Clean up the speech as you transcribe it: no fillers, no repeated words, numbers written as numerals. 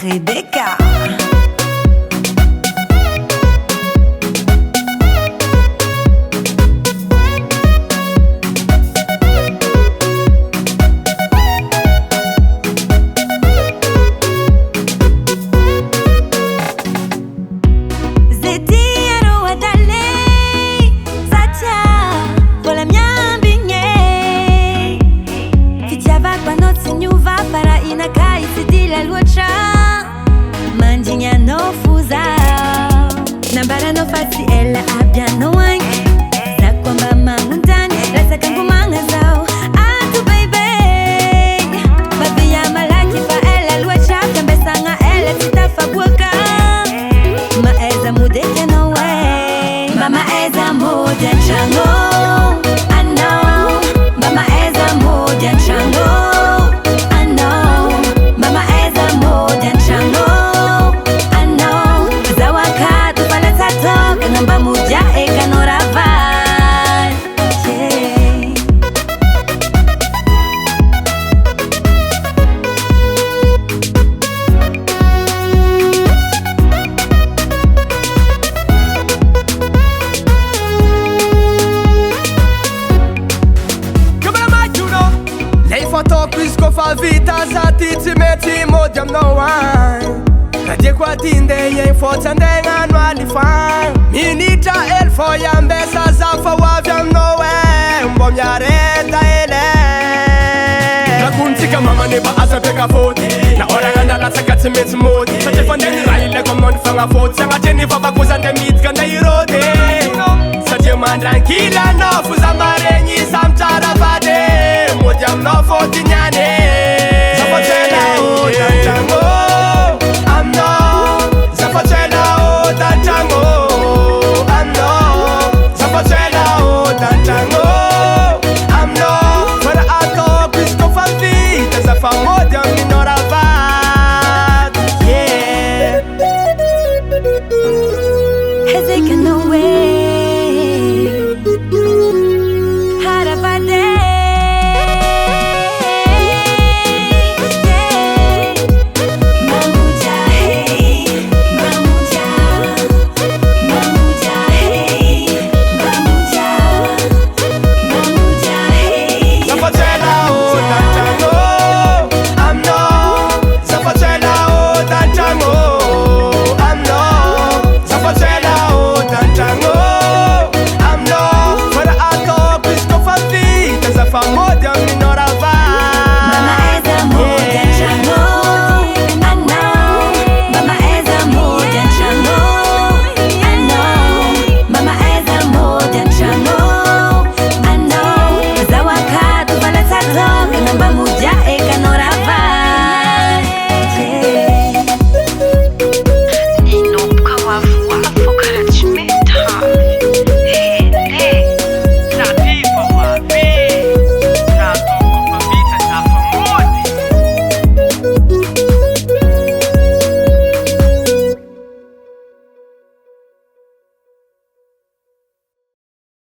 Rebecca. Nambara no fasi ela abia no wine za kwamba mangundani rasa kangu mangazao atu baby babi ya malaki fa ela luacha kambesanga ela titafabuka maeza mudeke no way mama eza moja chango I know mama eza moja chango I know mama eza moja chango namba muja eka noravan Kabla majuno lei foto quisco fa vita zatiti meti modiam no wine Nadie kwa tinde ye forza ndenga nwali fan Minita el foya mbesa zafa wavyam nowe Mbom yareta ele Nakuntika mama neba asa peka foti Na ora ganda la sakati meti moti Sate fandeni raile komon fanga foti Sanga jeni faba kuzande mit ganda irode Sate man tranquila no Fuza marenyi samtara vade Modiam no foti